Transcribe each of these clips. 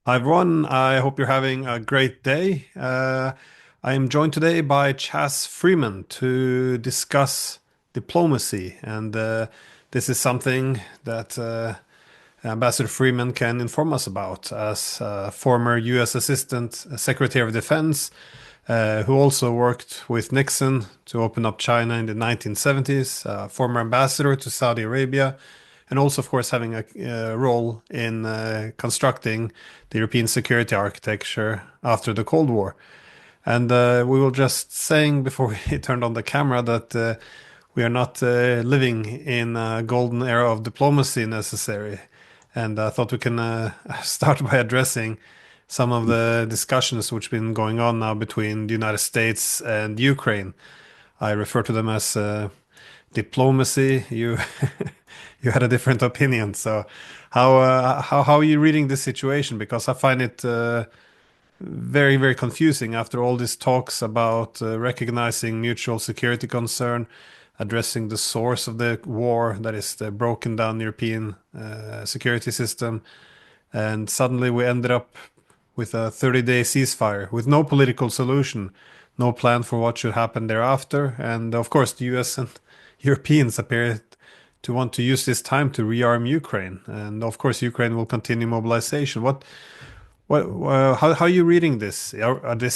Hi everyone, I hope you're having a great day. I am joined today by Freeman to discuss diplomacy, and this is something that Ambassador Freeman can inform us about as former U.S. Assistant Secretary of Defense, who also worked with Nixon to open up China in the 1970s, former ambassador to Saudi Arabia, and also, of course, having a role in constructing the European security architecture after the Cold War. And we were just saying before we turned on the camera that we are not living in a golden era of diplomacy necessary. And I thought we can start by addressing some of the discussions which have been going on now between the United States and Ukraine. I refer to them as diplomacy. You you had a different opinion. So how are you reading this situation? Because I find it very confusing after all these talks about recognizing mutual security concern, addressing the source of the war, that is the broken down European security system, and suddenly we ended up with a 30-day ceasefire with no political solution, no plan for what should happen thereafter. And of course, the US and Europeans appear to want to use this time to rearm Ukraine. And of course, Ukraine will continue mobilization. How are you reading this? Are they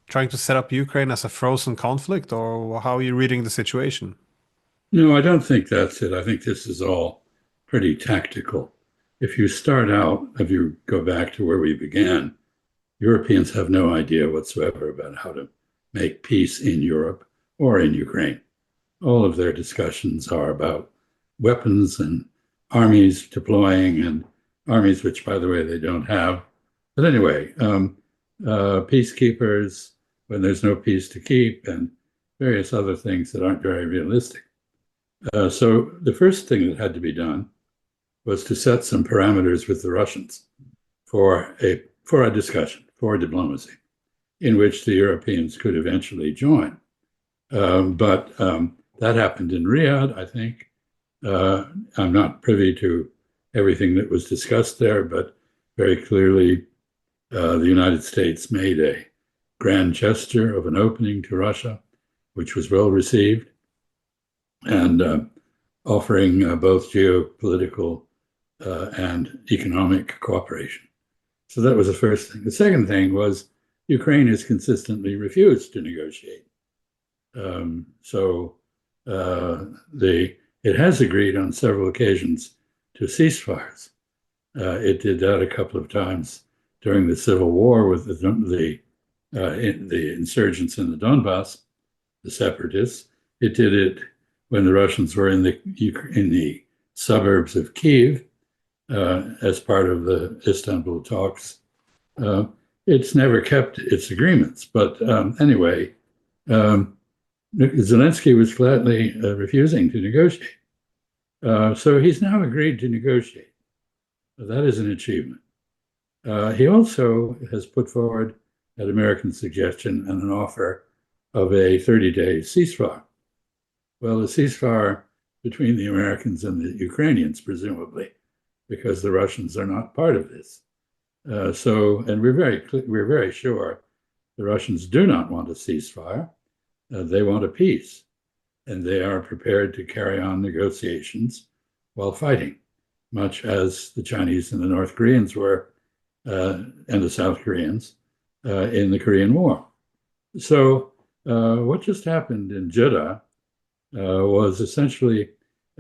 trying to set up Ukraine as a frozen conflict, or how are you reading the situation? No, I don't think that's it. I think this is all pretty tactical. If you start out, if you go back to where we began, Europeans have no idea whatsoever about how to make peace in Europe or in Ukraine. All of their discussions are about weapons and armies deploying and armies, which, by the way, they don't have. But anyway, peacekeepers when there's no peace to keep and various other things that aren't very realistic. So the first thing that had to be done was to set some parameters with the Russians for a discussion, for diplomacy, in which the Europeans could eventually join. But that happened in Riyadh, I think. I'm not privy to everything that was discussed there, but very clearly the United States made a grand gesture of an opening to Russia, which was well received, and offering both geopolitical and economic cooperation. So that was the first thing. The second thing was Ukraine has consistently refused to negotiate. So it has agreed on several occasions to ceasefires. It did that a couple of times during the civil war with the insurgents in the Donbass, the separatists. It did it when the Russians were in the suburbs of Kiev as part of the Istanbul talks. It's never kept its agreements, but anyway, Zelensky was flatly refusing to negotiate. So he's now agreed to negotiate. That is an achievement. He also has put forward, at American suggestion, an offer of a 30-day ceasefire. Well, a ceasefire between the Americans and the Ukrainians, presumably, because the Russians are not part of this. And we're very sure the Russians do not want a ceasefire. They want a peace, and they are prepared to carry on negotiations while fighting, much as the Chinese and the North Koreans were, and the South Koreans in the Korean War. So what just happened in Jeddah was essentially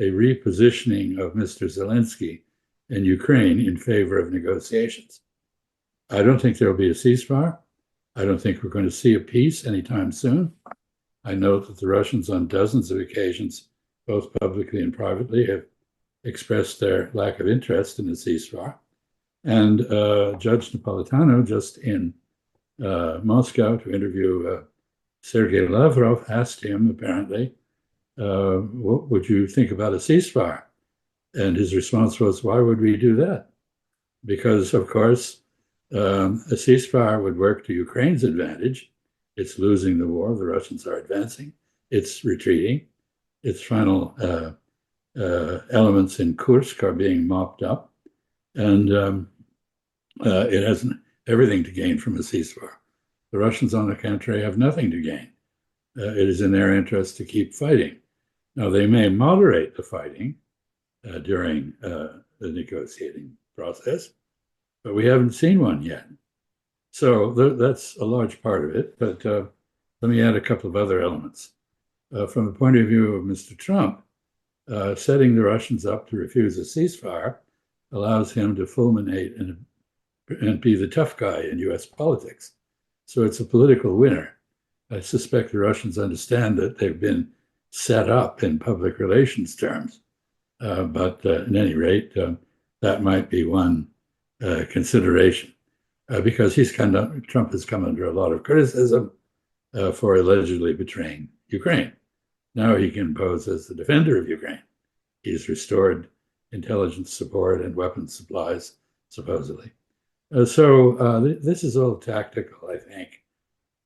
a repositioning of Mr. Zelensky in Ukraine in favor of negotiations. I don't think there will be a ceasefire. I don't think we're going to see a peace anytime soon. I know that the Russians, on dozens of occasions, both publicly and privately, have expressed their lack of interest in a ceasefire. And Judge Napolitano, just in Moscow to interview Sergei Lavrov, asked him, apparently, what would you think about a ceasefire? And his response was, why would we do that? Because, of course, a ceasefire would work to Ukraine's advantage. It's losing the war. The Russians are advancing. It's retreating. Its final elements in Kursk are being mopped up. And It has everything to gain from a ceasefire. The Russians, on the contrary, have nothing to gain. It is in their interest to keep fighting. Now, they may moderate the fighting during the negotiating process, but we haven't seen one yet. So that's a large part of it. But let me add a couple of other elements. From the point of view of Mr. Trump, setting the Russians up to refuse a ceasefire allows him to fulminate and be the tough guy in US politics. So it's a political winner. I suspect the Russians understand that they've been set up in public relations terms. But at any rate, that might be one consideration because Trump has come under a lot of criticism for allegedly betraying Ukraine. Now he can pose as the defender of Ukraine. He's restored intelligence support and weapons supplies, supposedly. This is all tactical, I think.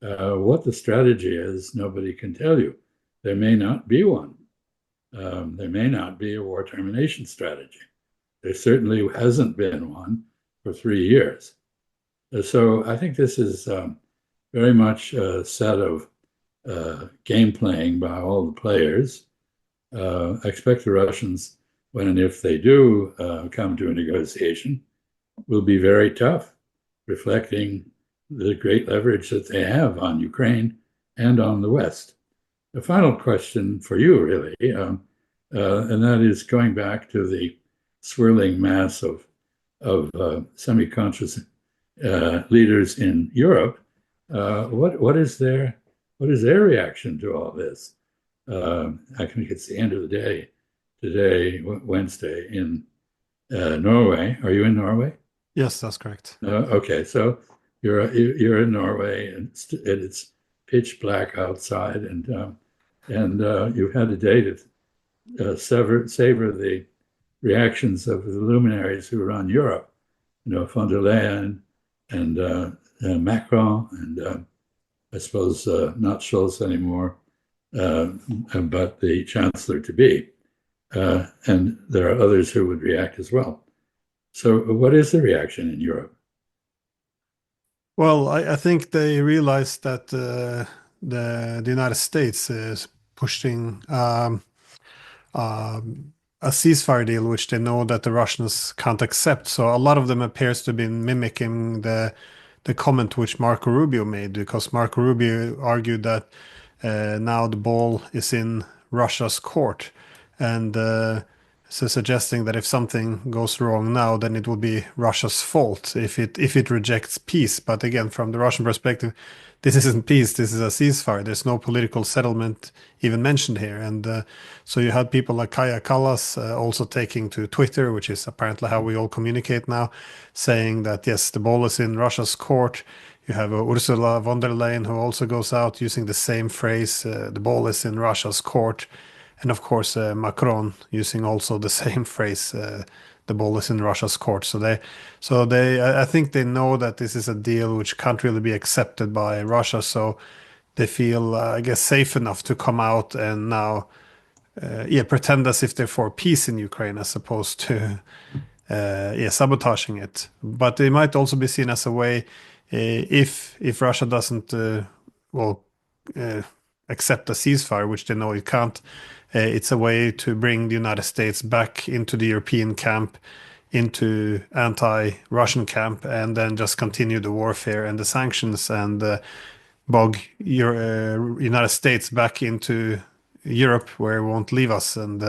What the strategy is, nobody can tell you. There may not be one. There may not be a war termination strategy. There certainly hasn't been one for 3 years. So I think this is very much a set of game playing by all the players. I expect the Russians, when and if they do come to a negotiation, will be very tough, reflecting the great leverage that they have on Ukraine and on the West. The final question for you, really, and that is going back to the swirling mass of semi-conscious leaders in Europe. What is their reaction to all this? I think it's the end of the day today, Wednesday, in Norway. Are you in Norway? Yes, that's correct. Okay, so you're in Norway, and it's pitch black outside, and you've had a day to savor the reactions of the luminaries who run Europe. You know, von der Leyen and Macron, and I suppose not Scholz anymore, but the chancellor to be. And there are others who would react as well. So, what is the reaction in Europe? Well, I think they realized that the United States is pushing a ceasefire deal, which they know that the Russians can't accept. So a lot of them appears to be mimicking the comment which Marco Rubio made, because Marco Rubio argued that now the ball is in Russia's court, and so suggesting that if something goes wrong now, then it will be Russia's fault if it rejects peace. But again, from the Russian perspective, this isn't peace. This is a ceasefire. There's no political settlement even mentioned here. And so you had people like Kaya Kallas also taking to Twitter, which is apparently how we all communicate now, saying that yes, the ball is in Russia's court. You have Ursula von der Leyen, who also goes out using the same phrase, the ball is in Russia's court. And of course, Macron using also the same phrase, the ball is in Russia's court. I think they know that this is a deal which can't really be accepted by Russia. So they feel, I guess, safe enough to come out and now, pretend as if they're for peace in Ukraine as opposed to sabotaging it. But they might also be seen as a way, if Russia doesn't uh, accept a ceasefire, which they know it can't. It's a way to bring the United States back into the European camp, into anti-Russian camp, and then just continue the warfare and the sanctions and bog your United States back into Europe, where it won't leave us. And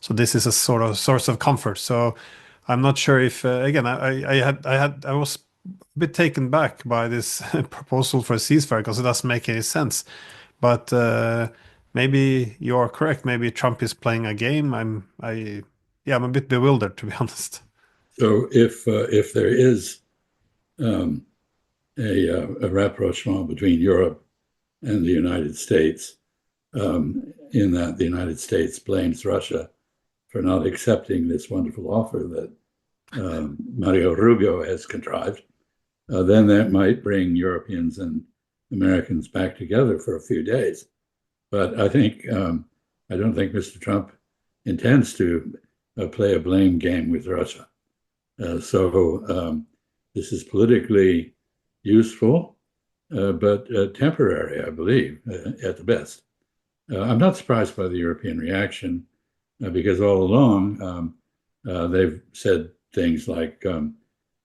so this is a sort of source of comfort. So I'm not sure if again I was a bit taken back by this proposal for a ceasefire because it doesn't make any sense. But maybe you're correct. Maybe Trump is playing a game. I'm a bit bewildered, to be honest. So, if there is um, a rapprochement between Europe and the United States, in that the United States blames Russia for not accepting this wonderful offer that Mario Rubio has contrived, then that might bring Europeans and Americans back together for a few days. But I don't think Mr. Trump intends to play a blame game with Russia. So This is politically useful, but temporary, I believe, at the best. I'm not surprised by the European reaction because all along they've said things like, you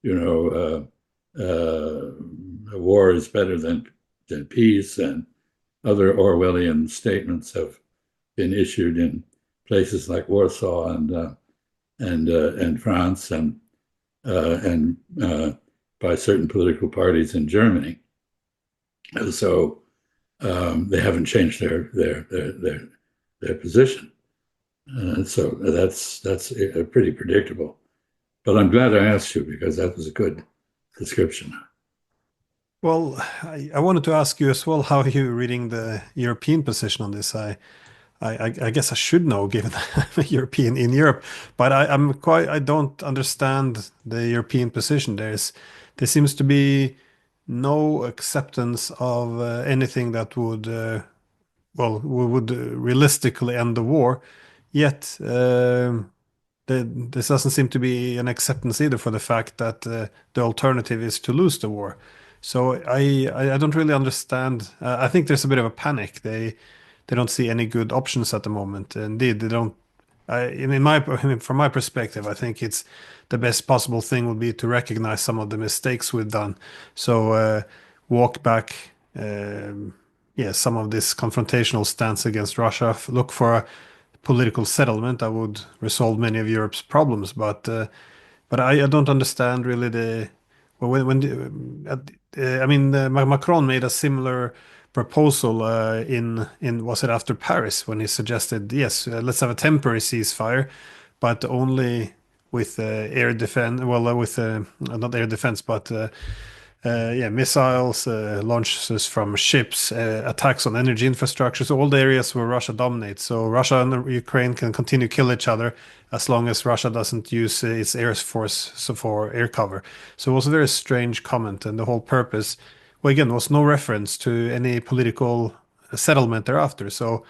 know, war is better than peace, and other Orwellian statements have been issued in places like Warsaw and France and by certain political parties in Germany. So they haven't changed their position. So that's pretty predictable. But I'm glad I asked you because that was a good description. Well, I wanted to ask you as well, how are you reading the European position on this? I guess I should know, given that I'm a European in Europe, but I don't understand the European position. There seems to be no acceptance of anything that would would realistically end the war. Yet this doesn't seem to be an acceptance either for the fact that the alternative is to lose the war. So I don't really understand. I think there's a bit of a panic. They don't see any good options at the moment. Indeed, they don't. I mean, from my perspective, I think it's the best possible thing would be to recognize some of the mistakes we've done. So walk back, yeah, some of this confrontational stance against Russia. Look for a political settlement that would resolve many of Europe's problems. But I don't understand really the well when I mean Macron made a similar proposal in was it after Paris when he suggested yes, let's have a temporary ceasefire, but only with air defense, well with not air defense, but yeah, missiles, launches from ships, attacks on energy infrastructure, so all the areas where Russia dominates. So Russia and Ukraine can continue to kill each other as long as Russia doesn't use its air force for air cover. So it was a very strange comment, and the whole purpose, well, again, was no reference to any political settlement thereafter. So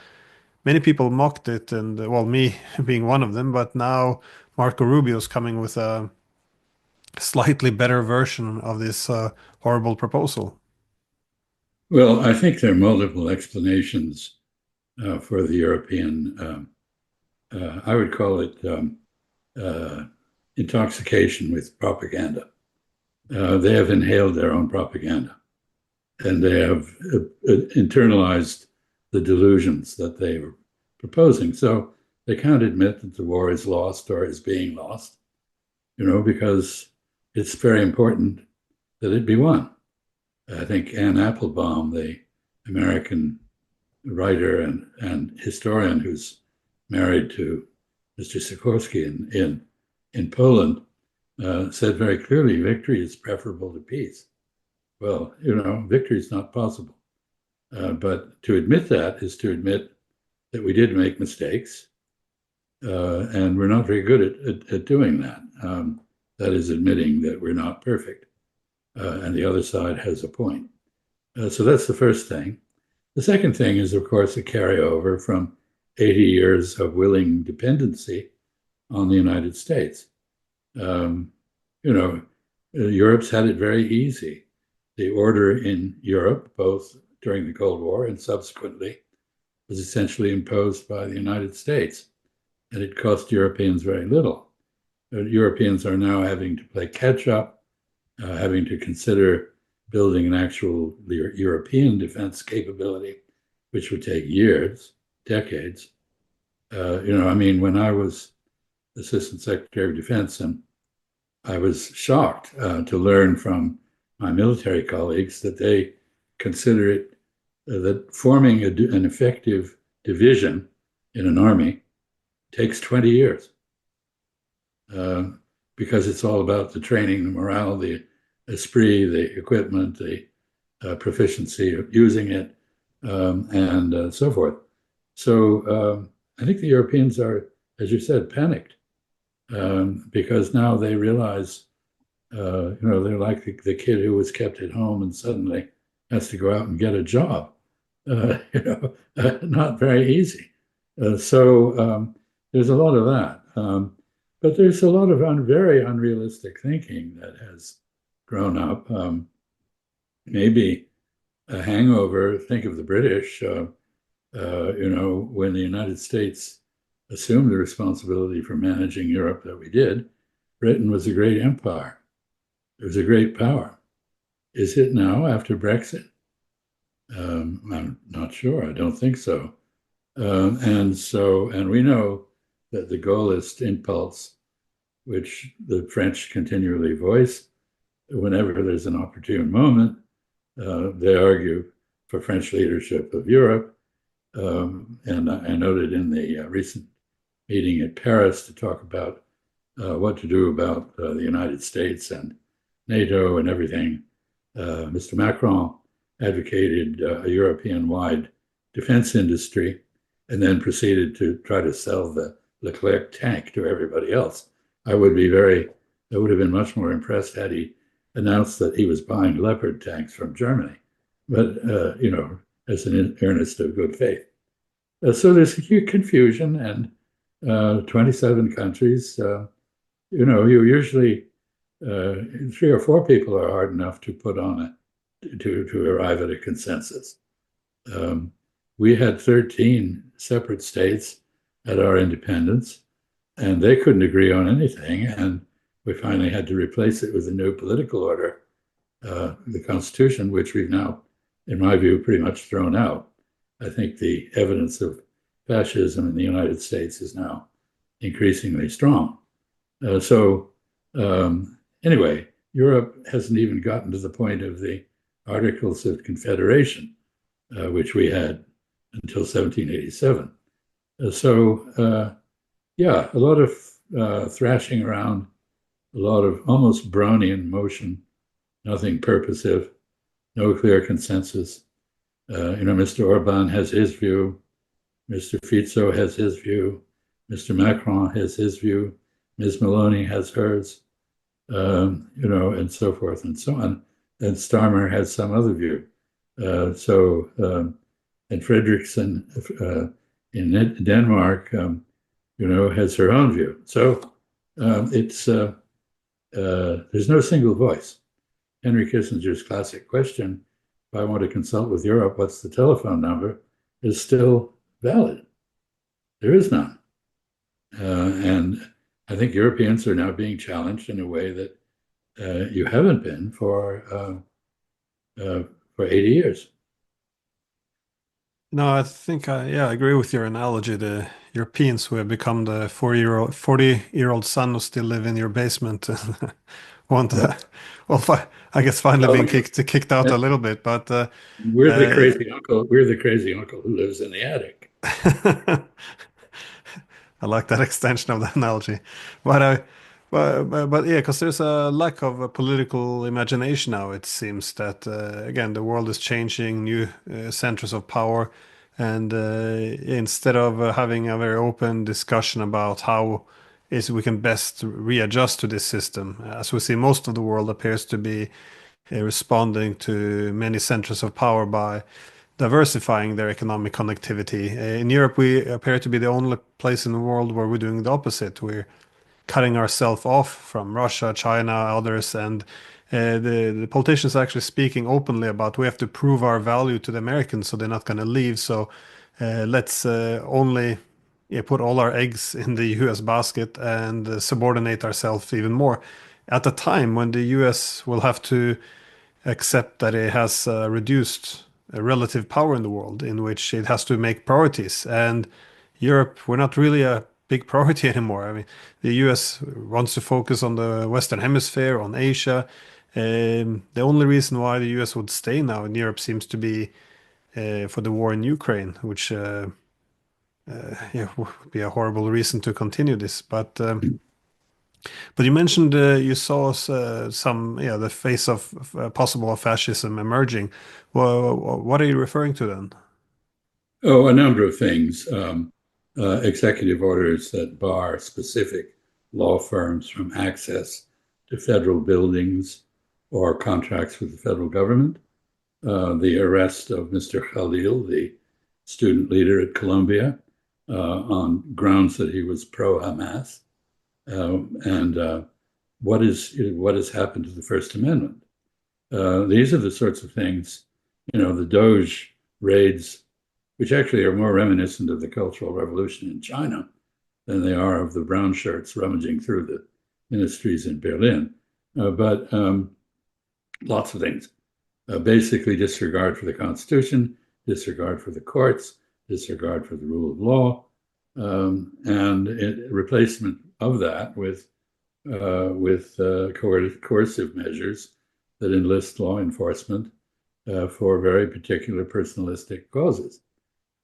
many people mocked it, and well, me being one of them. But now Marco Rubio's coming with a slightly better version of this horrible proposal. Well, I think there are multiple explanations for the European. I would call it uh, intoxication with propaganda. They have inhaled their own propaganda, and they have internalized the delusions that they were proposing. So they can't admit that the war is lost or is being lost, because it's very important that it be won. I think Anne Applebaum, the American writer and historian who's married to Mr. Sikorsky in Poland, said very clearly victory is preferable to peace. Well, victory is not possible. But to admit that is to admit that we did make mistakes, and we're not very good at doing that. That is admitting that we're not perfect, and the other side has a point. So that's the first thing. The second thing is, of course, a carryover from 80 years of willing dependency on the United States. Um, Europe's had it very easy. The order in Europe, both during the Cold War and subsequently, was essentially imposed by the United States, and it cost Europeans very little. Europeans are now having to play catch up, having to consider building an actual European defense capability, which would take years, decades. I mean, when I was Assistant Secretary of Defense, and I was shocked to learn from my military colleagues that they consider it that forming an effective division in an army takes 20 years because it's all about the training, the morale, the esprit, the equipment, the proficiency of using it, and so forth. So I think the Europeans are, as you said, panicked because now they realize, they're like the kid who was kept at home and suddenly has to go out and get a job. Not very easy. So there's a lot of that. But there's a lot of very unrealistic thinking that has grown up. Maybe a hangover. Think of the British. When the United States assumed the responsibility for managing Europe that we did, Britain was a great empire. It was a great power. Is it now after Brexit? I'm not sure. I don't think so. And we know that the Gaullist impulse, which the French continually voice whenever there's an opportune moment, they argue for French leadership of Europe. And I noted in the recent meeting at Paris to talk about what to do about the United States and NATO and everything. Mr. Macron advocated a European-wide defense industry and then proceeded to try to sell the Leclerc tank to everybody else. I would have been much more impressed had he announced that he was buying Leopard tanks from Germany, but, as an earnest of good faith. So there's a huge confusion, and 27 countries, you usually, three or four people are hard enough to put on it to arrive at a consensus. We had 13 separate states at our independence, and they couldn't agree on anything. And we finally had to replace it with a new political order, the Constitution, which we've now, in my view, pretty much thrown out. I think the evidence of fascism in the United States is now increasingly strong. Anyway, Europe hasn't even gotten to the point of the Articles of Confederation, which we had until 1787. Yeah, a lot of thrashing around, a lot of almost Brownian motion, nothing purposive, no clear consensus. Mr. Orban has his view, Mr. Fico has his view, Mr. Macron has his view, Ms. Meloni has hers, and so forth and so on. And Starmer has some other view. And Frederiksen in Denmark, has her own view. So there's no single voice. Henry Kissinger's classic question, if I want to consult with Europe, what's the telephone number, is still valid. There is none. And I think Europeans are now being challenged in a way that you haven't been for 80 years. No, I think I agree with your analogy. The Europeans who have become the 40-year-old son who still live in your basement want Yeah. I guess finally Well, being kicked out a little bit, but we're the uh, crazy uncle. We're the crazy uncle who lives in the attic. I like that extension of the analogy, but but yeah, because there's a lack of political imagination now. It seems that again the world is changing, new centers of power, and instead of having a very open discussion about how is we can best readjust to this system, as we see, most of the world appears to be responding to many centers of power by diversifying their economic connectivity. In Europe, we appear to be the only place in the world where we're doing the opposite. We're cutting ourselves off from Russia, China, others, and the politicians are actually speaking openly about we have to prove our value to the Americans, so they're not going to leave. So let's only put all our eggs in the U.S. basket and subordinate ourselves even more. At a time when the U.S. will have to accept that it has reduced relative power in the world, in which it has to make priorities. And Europe, we're not really a big priority anymore. I mean, the US wants to focus on the Western Hemisphere, on Asia. The only reason why the US would stay now in Europe seems to be for the war in Ukraine, which would be a horrible reason to continue this. But you mentioned you saw some, the face of possible fascism emerging. Well, what are you referring to then? Oh, a number of things. Executive orders that bar specific law firms from access to federal buildings or contracts with the federal government. The arrest of Mr. Khalil, the student leader at Columbia, on grounds that he was pro-Hamas. And what has happened to the First Amendment. These are the sorts of things, the Doge raids, which actually are more reminiscent of the Cultural Revolution in China than they are of the brown shirts rummaging through the ministries in Berlin. But lots of things. Basically, disregard for the Constitution, disregard for the courts, disregard for the rule of law, and replacement of that with coercive measures that enlist law enforcement for very particular personalistic causes.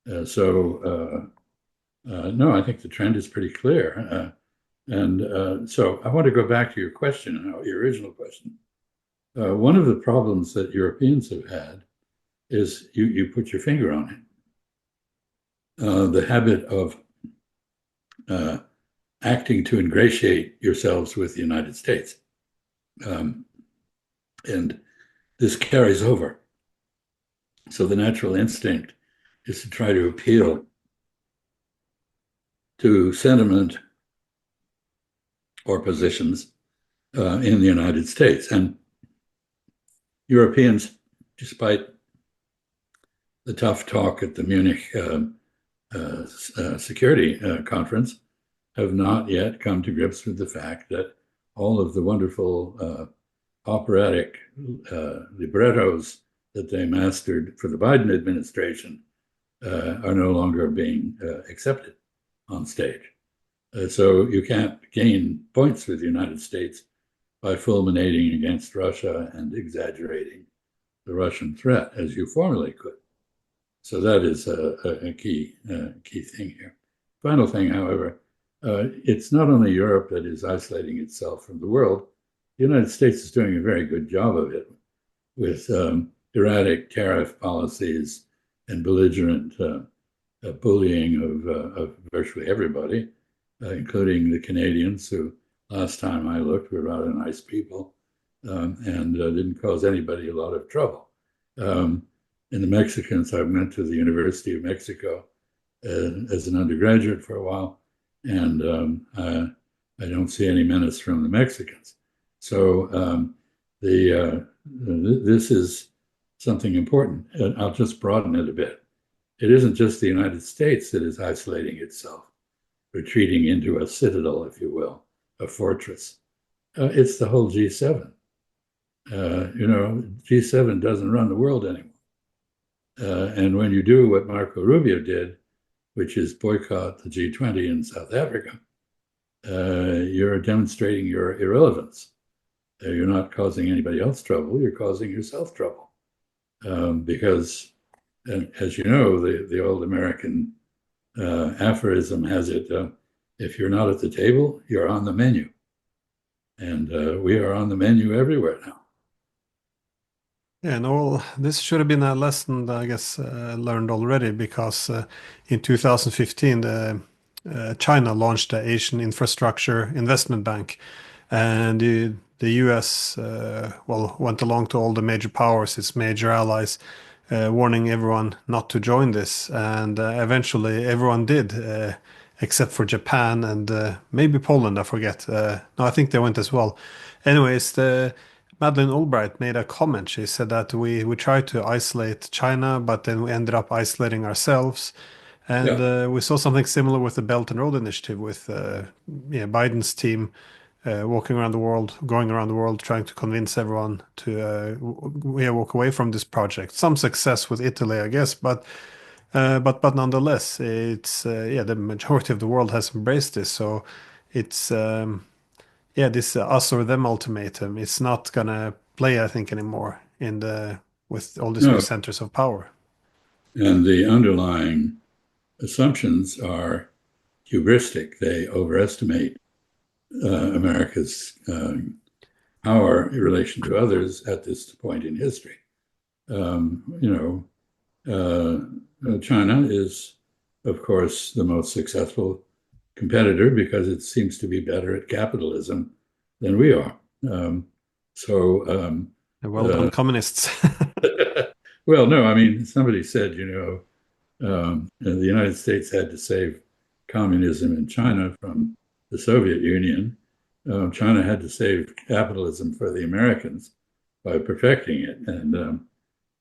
No, I think the trend is pretty clear. So I want to go back to your question, your original question. One of the problems that Europeans have had is you put your finger on it. The habit of acting to ingratiate yourselves with the United States. And this carries over. So the natural instinct is to try to appeal to sentiment or positions in the United States. And Europeans, despite the tough talk at the Munich Security Conference, have not yet come to grips with the fact that all of the wonderful operatic librettos that they mastered for the Biden administration are no longer being accepted on stage. So you can't gain points with the United States by fulminating against Russia and exaggerating the Russian threat as you formerly could. So that is a key thing here. Final thing, however, it's not only Europe that is isolating itself from the world. The United States is doing a very good job of it with erratic tariff policies and belligerent bullying of virtually everybody, including the Canadians, who last time I looked were rather nice people and didn't cause anybody a lot of trouble. And the Mexicans, I went to the University of Mexico as an undergraduate for a while, and I don't see any menace from the Mexicans. So this is something important. And I'll just broaden it a bit. It isn't just the United States that is isolating itself, retreating into a citadel, if you will, a fortress. It's the whole G7. G7 doesn't run the world anymore. And when you do what Marco Rubio did, which is boycott the G20 in South Africa, you're demonstrating your irrelevance. You're not causing anybody else trouble, you're causing yourself trouble. Because, and as you know, the old American aphorism has it, if you're not at the table, you're on the menu. And we are on the menu everywhere now. Yeah, and all this should have been a lesson that I guess learned already because in 2015 China launched the Asian Infrastructure Investment Bank, and the U.S. Went along to all the major powers, its major allies, warning everyone not to join this, and eventually everyone did, except for Japan and maybe Poland. I forget. No, I think they went as well. Anyways, the Madeleine Albright made a comment. She said that we tried to isolate China, but then we ended up isolating ourselves. And Yeah. we saw something similar with the Belt and Road Initiative, with Biden's team walking around the world, going around the world, trying to convince everyone to walk away from this project. Some success with Italy, I guess, but nonetheless, it's the majority of the world has embraced this. So it's this us or them ultimatum. It's not gonna play, I think, anymore in the with all these new No, centers of power. and the underlying assumptions are hubristic. They overestimate America's power in relation to others at this point in history. Um, you China is, of course, the most successful competitor because it seems to be better at capitalism than we are. Um, so, Well done, uh, communists. well, no, I mean, somebody said, the United States had to save communism in China from the Soviet Union. China had to save capitalism for the Americans by perfecting it. And,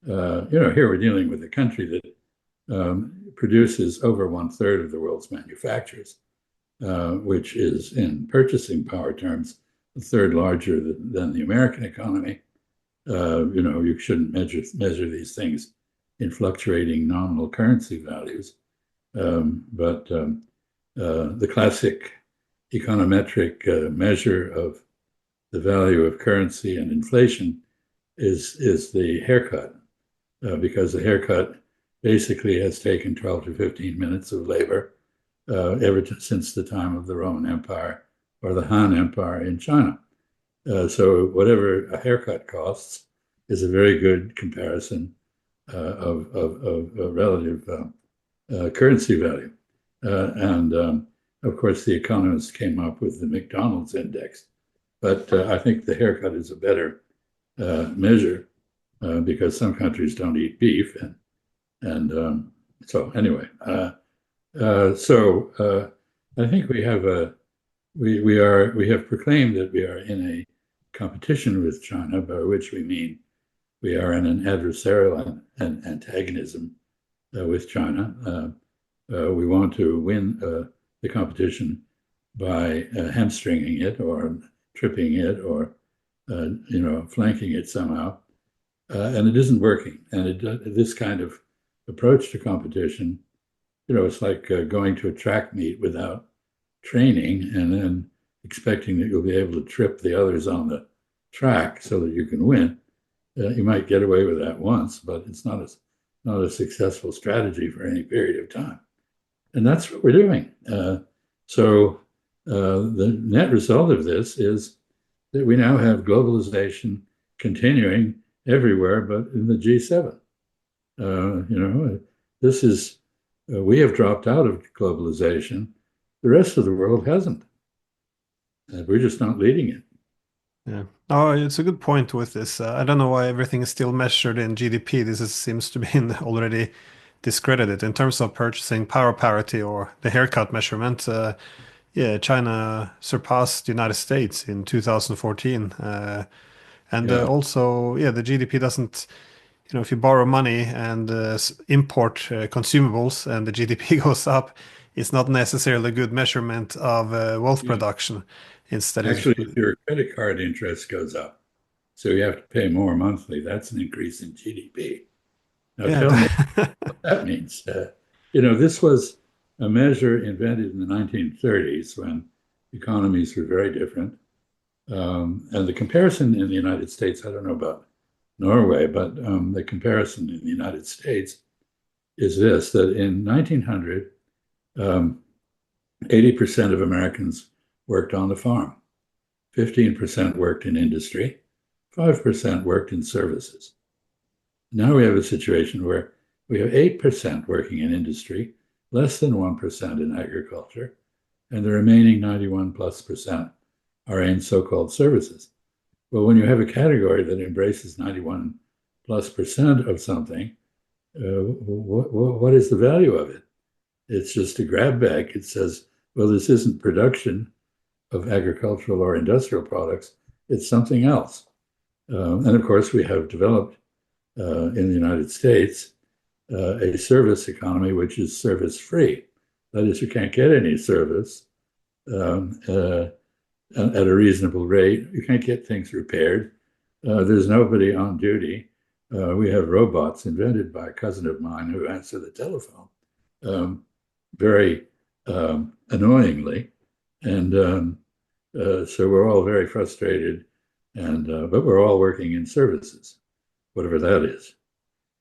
here we're dealing with a country that produces over 1/3 of the world's manufacturers, which is in purchasing power terms, a third larger than the American economy. You shouldn't measure these things in fluctuating nominal currency values. But the classic econometric measure of the value of currency and inflation is the haircut, because the haircut basically has taken 12 to 15 minutes of labor since the time of the Roman Empire or the Han Empire in China. So whatever a haircut costs is a very good comparison of relative currency value. And of course, the economists came up with the McDonald's index. But I think the haircut is a better measure because some countries don't eat beef. And so anyway, I think we have proclaimed that we are in a competition with China, by which we mean we are in an adversarial antagonism with China. We want to win the competition by hamstringing it or tripping it or flanking it somehow, and it isn't working. And this kind of approach to competition, it's like going to a track meet without training and then expecting that you'll be able to trip the others on the track so that you can win. You might get away with that once, but it's not a successful strategy for any period of time. And that's what we're doing. So the net result of this is that we now have globalization continuing everywhere but in the G7. This is, we have dropped out of globalization. The rest of the world hasn't. We're just not leading it. Yeah. Oh, it's a good point with this. I don't know why everything is still measured in GDP. Seems to be already discredited in terms of purchasing power parity or the haircut measurement. Yeah, China surpassed the United States in 2014. And Yeah. also, yeah, the GDP doesn't, if you borrow money and import consumables and the GDP goes up, it's not necessarily a good measurement of wealth Yeah. production. Instead, it's, Actually, if your credit card interest goes up, so you have to pay more monthly, that's an increase in GDP. Now yeah, tell me what that means. This was a measure invented in the 1930s when economies were very different. And the comparison in the United States, I don't know about Norway, but the comparison in the United States is this, that in 1900, 80% of Americans worked on the farm, 15% worked in industry, 5% worked in services. Now we have a situation where we have 8% working in industry, less than 1% in agriculture, and the remaining 91+% are in so-called services. Well, when you have a category that embraces 91+% of something, what is the value of it? It's just a grab bag. It says, well, this isn't production of agricultural or industrial products. It's something else. And of course, we have developed in the United States a service economy which is service free. That is, you can't get any service at a reasonable rate. You can't get things repaired. There's nobody on duty. We have robots invented by a cousin of mine who answer the telephone very annoyingly. And so we're all very frustrated, but we're all working in services, whatever that is.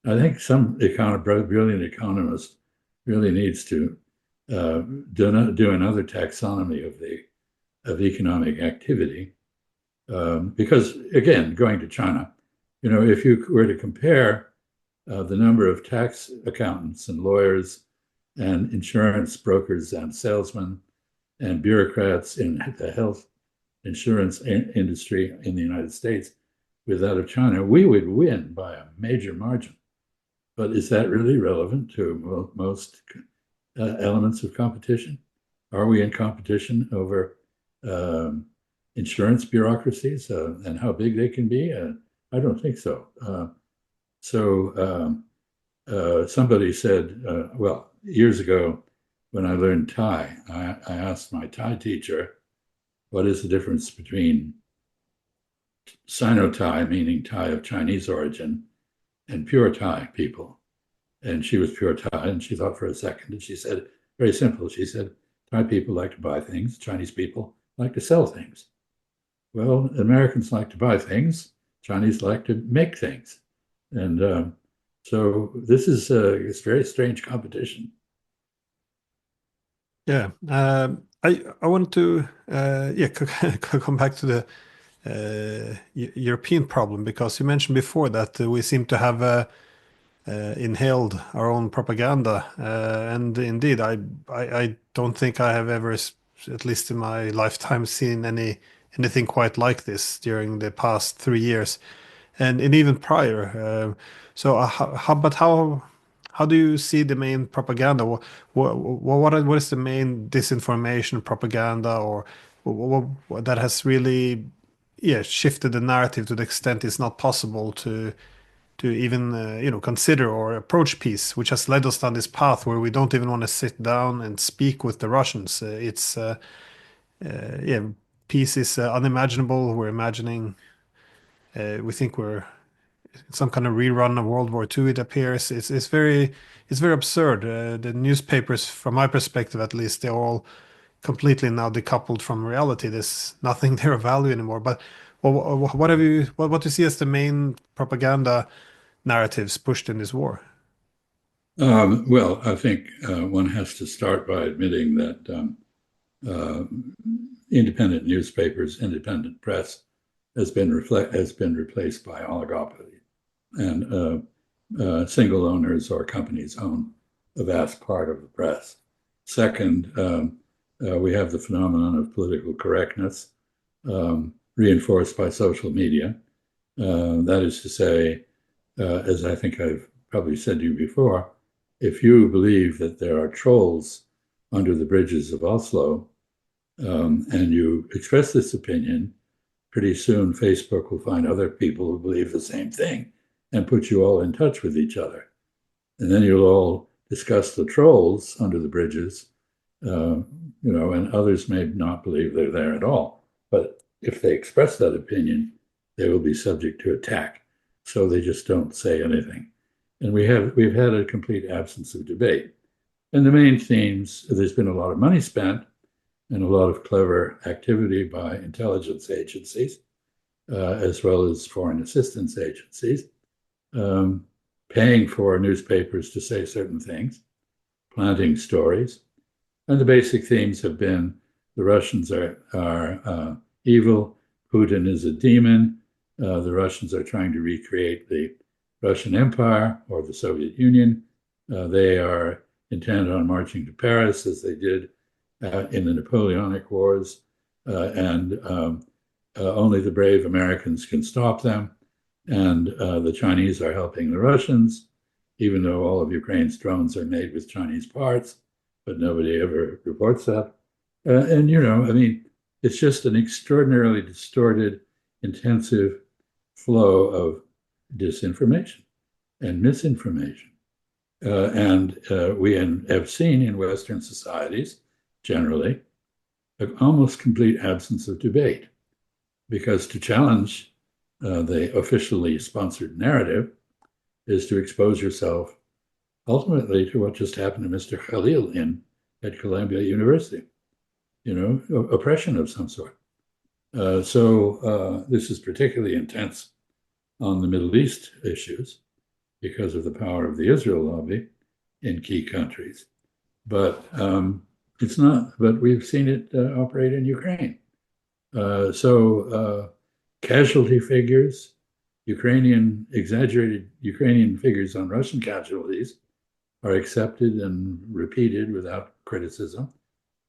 I think some brilliant economist really needs to do another taxonomy of economic activity, because again, going to China, if you were to compare the number of tax accountants and lawyers and insurance brokers and salesmen and bureaucrats in the health insurance industry in the United States with that of China, we would win by a major margin. But is that really relevant to most elements of competition? Are we in competition over insurance bureaucracies and how big they can be? I don't think so. Somebody said, well, years ago when I learned Thai, I asked my Thai teacher, what is the difference between Sino-Thai, meaning Thai of Chinese origin, and pure Thai people? And she was pure Thai, and she thought for a second, and she said, very simple, she said, Thai people like to buy things, Chinese people like to sell things. Well, Americans like to buy things, Chinese like to make things. And so this is it's very strange competition. Yeah, I want to come back to the European problem because you mentioned before that we seem to have inhaled our own propaganda, and indeed, I don't think I have ever, at least in my lifetime, seen anything quite like this during the past 3 years, and even prior. How do you see the main propaganda? What is the main disinformation propaganda, or that has really, yeah, shifted the narrative to the extent it's not possible to even consider or approach peace, which has led us down this path where we don't even want to sit down and speak with the Russians. It's yeah, peace is unimaginable. We're imagining. We think we're some kind of rerun of World War II. It appears it's very absurd. The newspapers, from my perspective at least, they're all completely now decoupled from reality. There's nothing there of value anymore. But what do you see as the main propaganda narratives pushed in this war? Well, I think one has to start by admitting that uh, independent newspapers, independent press has been replaced by oligopoly, and single owners or companies own a vast part of the press. Second, we have the phenomenon of political correctness reinforced by social media. That is to say, as I think I've probably said to you before, if you believe that there are trolls under the bridges of Oslo, and you express this opinion, pretty soon Facebook will find other people who believe the same thing and put you all in touch with each other. And then you'll all discuss the trolls under the bridges, and others may not believe they're there at all. But if they express that opinion, they will be subject to attack. So they just don't say anything. And we've had a complete absence of debate. And the main themes, there's been a lot of money spent and a lot of clever activity by intelligence agencies, as well as foreign assistance agencies, paying for newspapers to say certain things, planting stories. And the basic themes have been the Russians are evil, Putin is a demon, the Russians are trying to recreate the Russian Empire or the Soviet Union. They are intent on marching to Paris as they did in the Napoleonic Wars, and only the brave Americans can stop them. And the Chinese are helping the Russians, even though all of Ukraine's drones are made with Chinese parts, but nobody ever reports that. I mean, it's just an extraordinarily distorted, intensive flow of disinformation and misinformation. And we have seen in Western societies generally an almost complete absence of debate, because to challenge the officially sponsored narrative is to expose yourself ultimately to what just happened to Mr. Khalil at Columbia University, oppression of some sort. So this is particularly intense on the Middle East issues because of the power of the Israel lobby in key countries. But it's not, but we've seen it operate in Ukraine. Casualty figures, exaggerated Ukrainian figures on Russian casualties are accepted and repeated without criticism.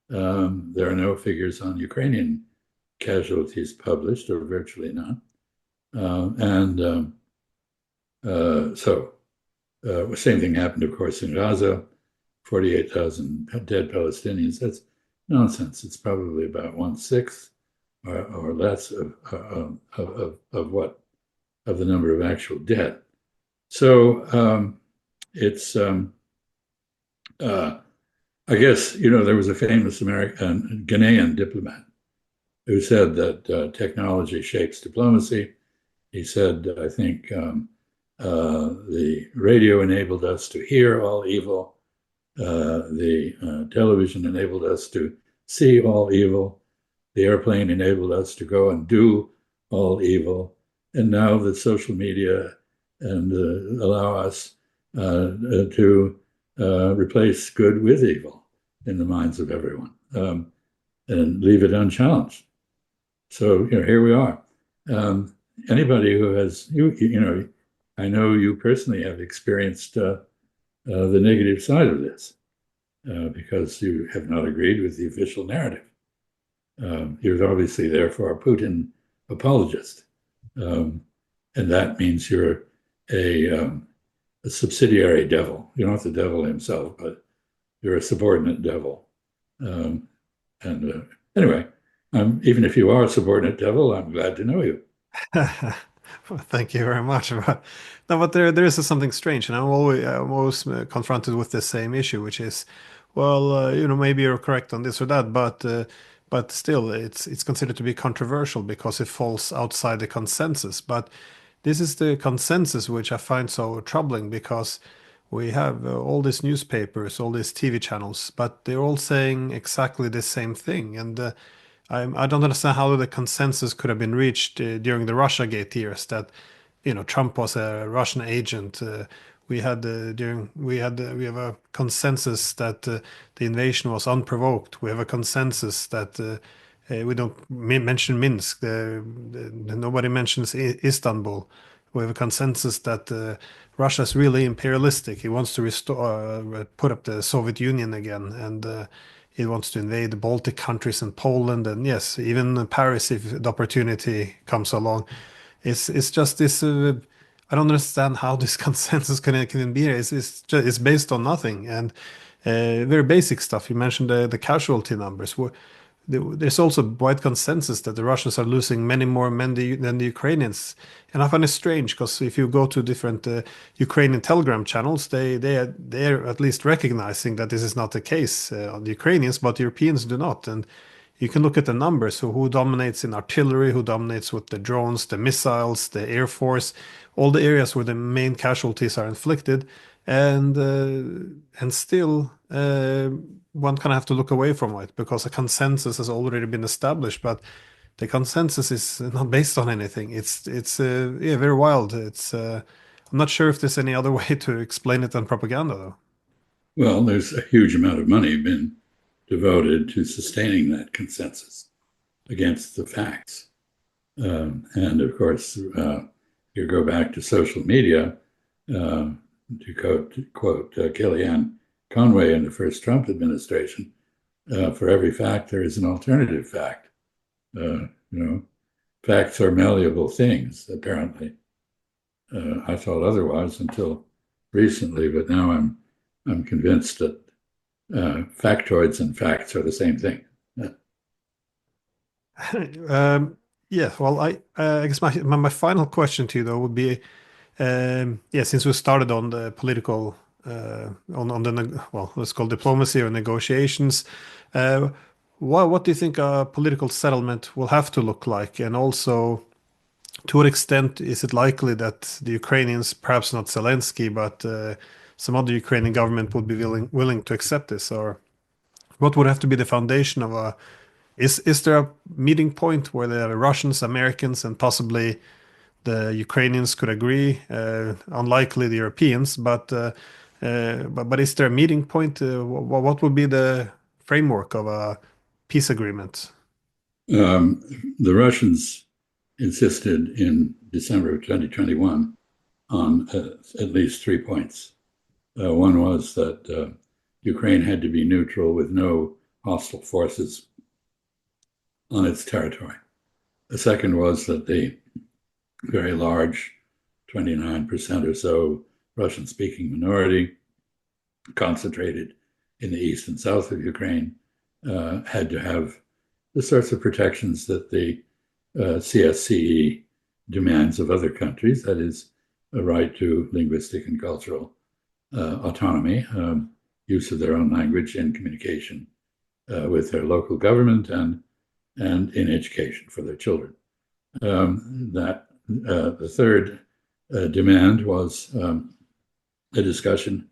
There are no figures on Ukrainian casualties published, or virtually none. Same thing happened, of course, in Gaza, 48,000 dead Palestinians. That's nonsense. It's probably about 1/6 or less of the number of actual dead. So it's uh, I guess there was a famous American Ghanaian diplomat who said that technology shapes diplomacy. He said, I think the radio enabled us to hear all evil. The television enabled us to see all evil. The airplane enabled us to go and do all evil. And now the social media and allow us to replace good with evil in the minds of everyone and leave it unchallenged. So here we are. Um, Anybody who has I know you personally have experienced the negative side of this because you have not agreed with the official narrative. You're obviously therefore a Putin apologist, um, and that means you're a subsidiary devil. You're not the devil himself, but you're a subordinate devil. Um, and anyway, even if you are a subordinate devil, I'm glad to know you. Well, thank you very much. But no, but there is something strange, and I'm always confronted with the same issue, which is, well, maybe you're correct on this or that, but still, it's considered to be controversial because it falls outside the consensus. But this is the consensus which I find so troubling because we have all these newspapers, all these TV channels, but they're all saying exactly the same thing, and I don't understand how the consensus could have been reached during the Russiagate years that Trump was a Russian agent. We have a consensus that the invasion was unprovoked. We have a consensus that we don't mention Minsk. Nobody mentions Istanbul. We have a consensus that Russia is really imperialistic. He wants to restore, put up the Soviet Union again, and he wants to invade the Baltic countries and Poland, and yes, even Paris if the opportunity comes along. It's just this. I don't understand how this consensus can be. It's based on nothing and very basic stuff. You mentioned the casualty numbers. There's also wide consensus that the Russians are losing many more men than the Ukrainians. And I find it strange because if you go to different Ukrainian Telegram channels, they're at least recognizing that this is not the case on the Ukrainians, but Europeans do not. And you can look at the numbers. So who dominates in artillery, who dominates with the drones, the missiles, the air force, all the areas where the main casualties are inflicted, and still one kind of have to look away from it because a consensus has already been established, but the consensus is not based on anything. It's yeah, very wild. It's I'm not sure if there's any other way to explain it than propaganda though. Well, there's a huge amount of money been devoted to sustaining that consensus against the facts. And of course, you go back to social media, to quote Kellyanne Conway in the first Trump administration, for every fact, there is an alternative fact. Facts are malleable things, apparently. I thought otherwise until recently, but now I'm convinced that factoids and facts are the same thing. um, yeah, well, I guess my final question to you though would be, yeah, since we started on the political, on the well, let's call diplomacy or negotiations, uh, what do you think a political settlement will have to look like, and also to what extent is it likely that the Ukrainians, perhaps not Zelensky, but some other Ukrainian government would be willing to accept this, or what would have to be the foundation of a is there a meeting point where the Russians, Americans, and possibly the Ukrainians could agree? Unlikely the Europeans, but is there a meeting point? What would be the framework of a peace agreement? The Russians insisted in December of 2021 on at least 3 points. One was that Ukraine had to be neutral with no hostile forces on its territory. The second was that the very large 29% or so Russian speaking minority concentrated in the east and south of Ukraine had to have the sorts of protections that the CSCE demands of other countries, that is, a right to linguistic and cultural autonomy, use of their own language in communication with their local government and in education for their children. The third demand was a discussion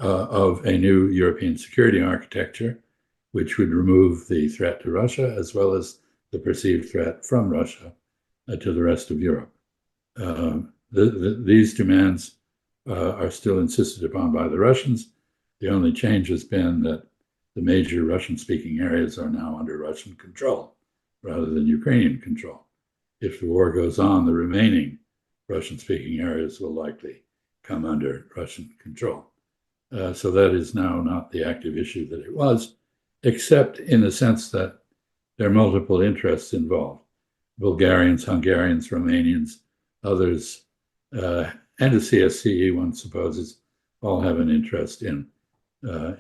of a new European security architecture, which would remove the threat to Russia as well as the perceived threat from Russia to the rest of Europe. These demands are still insisted upon by the Russians. The only change has been that the major Russian-speaking areas are now under Russian control rather than Ukrainian control. If the war goes on, the remaining Russian-speaking areas will likely come under Russian control. So that is now not the active issue that it was, except in the sense that there are multiple interests involved. Bulgarians, Hungarians, Romanians, others, and the CSCE, one supposes, all have an interest in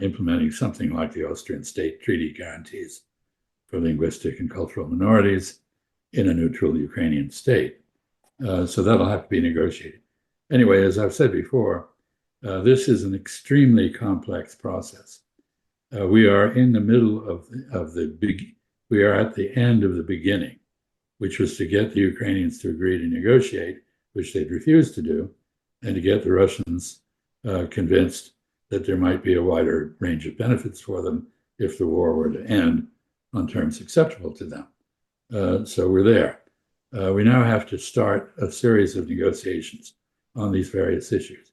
implementing something like the Austrian state treaty guarantees for linguistic and cultural minorities in a neutral Ukrainian state. So that'll have to be negotiated. Anyway, as I've said before, this is an extremely complex process. We are in the middle we are at the end of the beginning, which was to get the Ukrainians to agree to negotiate, which they'd refused to do, and to get the Russians convinced that there might be a wider range of benefits for them if the war were to end on terms acceptable to them. So we're there. We now have to start a series of negotiations on these various issues.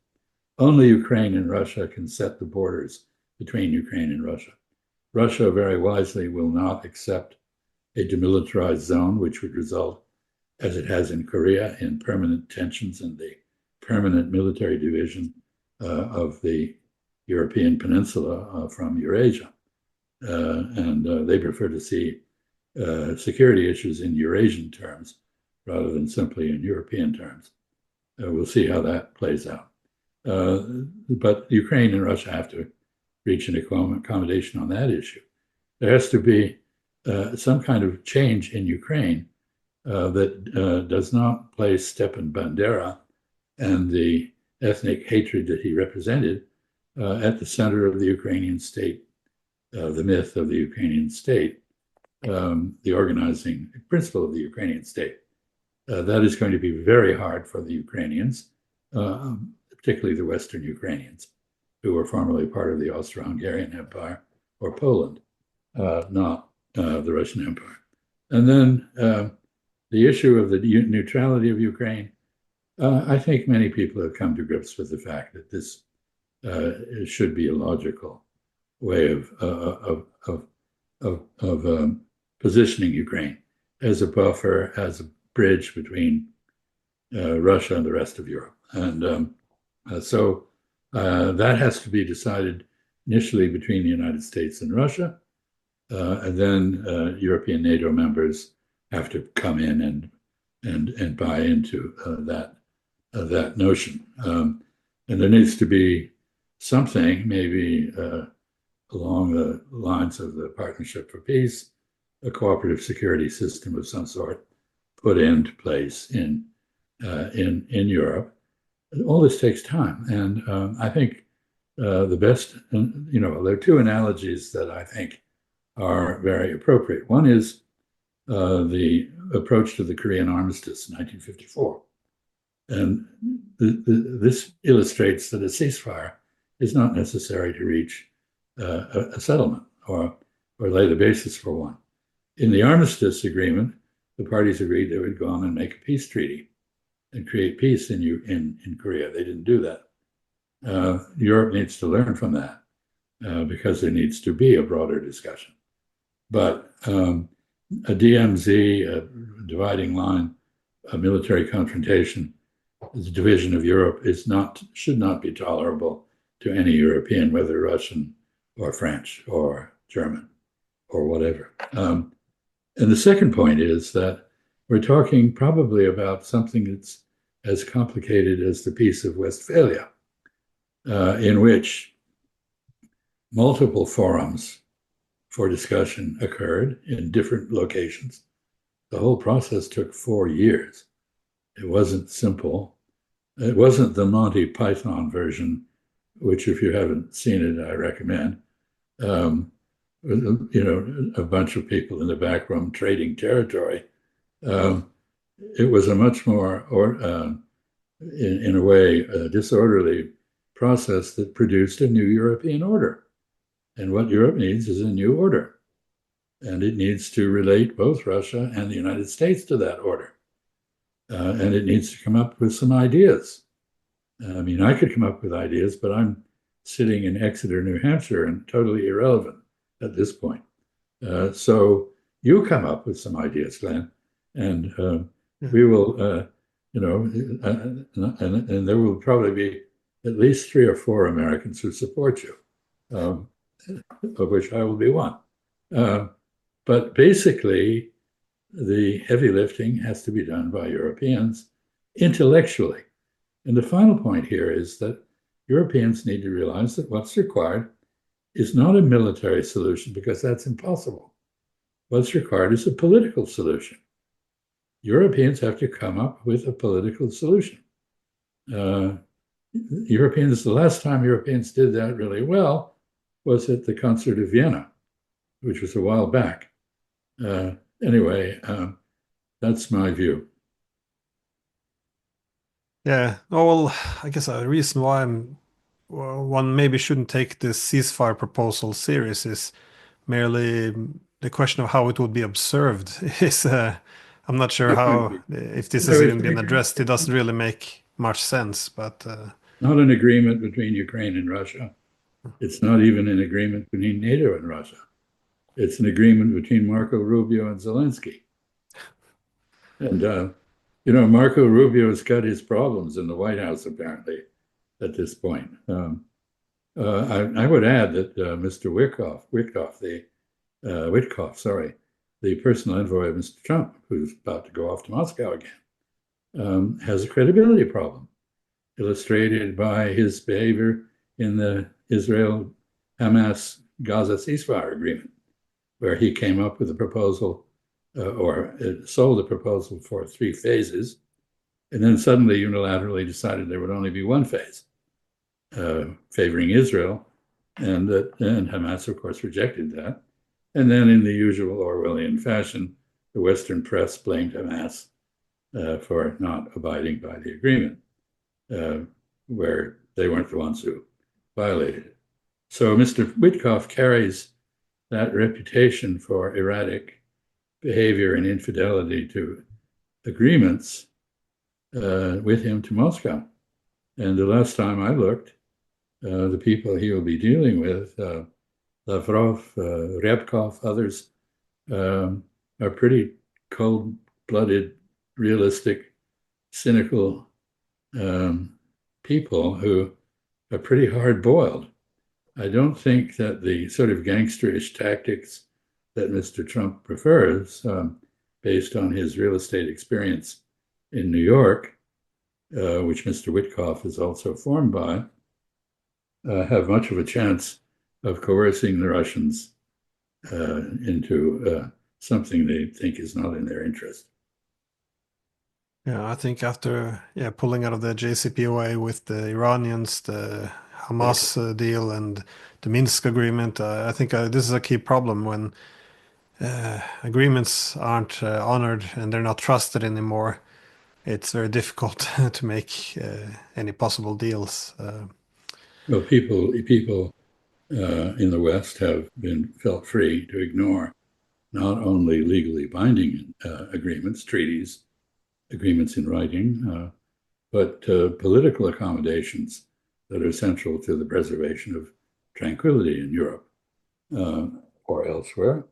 Only Ukraine and Russia can set the borders between Ukraine and Russia. Russia very wisely will not accept a demilitarized zone, which would result, as it has in Korea, in permanent tensions and the permanent military division of the European peninsula from Eurasia. And they prefer to see security issues in Eurasian terms rather than simply in European terms. We'll see how that plays out. But Ukraine and Russia have to reach an accommodation on that issue. There has to be some kind of change in Ukraine that does not place Stepan Bandera and the ethnic hatred that he represented at the center of the Ukrainian state, the myth of the Ukrainian state, the organizing principle of the Ukrainian state. That is going to be very hard for the Ukrainians, particularly the Western Ukrainians, who were formerly part of the Austro-Hungarian Empire or Poland, not the Russian Empire. And then the issue of the neutrality of Ukraine, I think many people have come to grips with the fact that this should be a logical way of positioning Ukraine as a buffer, as a bridge between Russia and the rest of Europe. And so that has to be decided initially between the United States and Russia. And then European NATO members have to come in and buy into that notion. And there needs to be something, maybe along the lines of the Partnership for Peace, a cooperative security system of some sort put into place in Europe. All this takes time, and I think the best, there are two analogies that I think are very appropriate. One is the approach to the Korean armistice in 1954. And this illustrates that a ceasefire is not necessary to reach a settlement or lay the basis for one. In the armistice agreement, the parties agreed they would go on and make a peace treaty and create peace in Korea. They didn't do that. Europe needs to learn from that because there needs to be a broader discussion. But a DMZ, a dividing line, a military confrontation, the division of Europe should not be tolerable to any European, whether Russian or French or German or whatever. And the second point is that we're talking probably about something that's as complicated as the Peace of Westphalia, in which multiple forums for discussion occurred in different locations. The whole process took 4 years. It wasn't simple. It wasn't the Monty Python version, which, if you haven't seen it, I recommend. Um, a bunch of people in the back room trading territory. Um, it was a much more, in a way, a disorderly process that produced a new European order. And what Europe needs is a new order. And it needs to relate both Russia and the United States to that order. And it needs to come up with some ideas. I mean, I could come up with ideas, but I'm sitting in Exeter, New Hampshire, and totally irrelevant at this point. So you come up with some ideas, Glenn, and Yeah. we will, and there will probably be at least 3 or 4 Americans who support you, um, of which I will be one. Uh, but basically, the heavy lifting has to be done by Europeans intellectually. And the final point here is that Europeans need to realize that what's required is not a military solution, because that's impossible. What's required is a political solution. Europeans have to come up with a political solution. The last time Europeans did that really well was at the Concert of Vienna, which was a while back. Uh, anyway, that's my view. Yeah. Oh, well, I guess a reason why one maybe shouldn't take this ceasefire proposal serious is merely the question of how it would be observed. Is I'm not sure It might how, be. if this has It's even an been agreement. addressed. It doesn't really make much sense, but Not an agreement between Ukraine and Russia. It's not even an agreement between NATO and Russia. It's an agreement between Marco Rubio and Zelensky. And, Marco Rubio has got his problems in the White House, apparently, at this point. I would add that Mr. Witkoff, sorry, the personal envoy of Mr. Trump, who's about to go off to Moscow again, has a credibility problem, illustrated by his behavior in the Israel-Hamas-Gaza ceasefire agreement, where he came up with a proposal or sold a proposal for 3 phases, and then suddenly unilaterally decided there would only be 1 phase, favoring Israel, and Hamas, of course, rejected that. And then, in the usual Orwellian fashion, the Western press blamed Hamas for not abiding by the agreement, where they weren't the ones who violated it. So Mr. Witkoff carries that reputation for erratic behavior and infidelity to agreements with him to Moscow. And the last time I looked, the people he will be dealing with, Lavrov, Ryabkov, others, are pretty cold-blooded, realistic, cynical people who are pretty hard-boiled. I don't think that the sort of gangsterish tactics that Mr. Trump prefers, based on his real estate experience in New York, which Mr. Witkoff is also formed by, have much of a chance of coercing the Russians into something they think is not in their interest. yeah, I think after pulling out of the JCPOA with the Iranians, the Exactly. Hamas deal, and the Minsk agreement, I think this is a key problem when agreements aren't honored and they're not trusted anymore. It's very difficult to make any possible deals. Well, people in the West have been felt free to ignore not only legally binding agreements, treaties, agreements in writing, but political accommodations that are central to the preservation of tranquility in Europe uh, or elsewhere.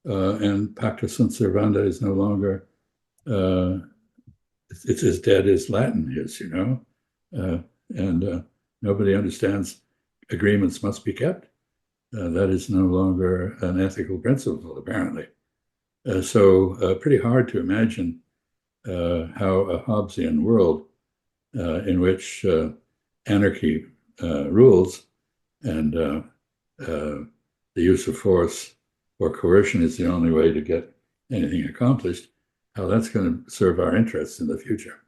And pacta sunt servanda is no longer, it's as dead as Latin is, and nobody understands agreements must be kept. That is no longer an ethical principle, apparently. So pretty hard to imagine how a Hobbesian world in which anarchy rules and the use of force or coercion is the only way to get anything accomplished, how that's going to serve our interests in the future.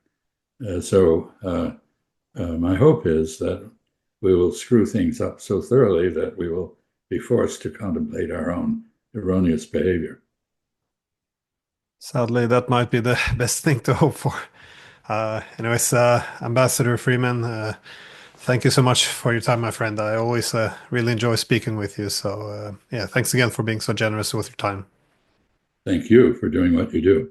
My hope is that we will screw things up so thoroughly that we will be forced to contemplate our own erroneous behavior. Sadly, that might be the best thing to hope for. Anyways, Ambassador Freeman, thank you so much for your time, my friend. I always really enjoy speaking with you. So, yeah, thanks again for being so generous with your time. Thank you for doing what you do.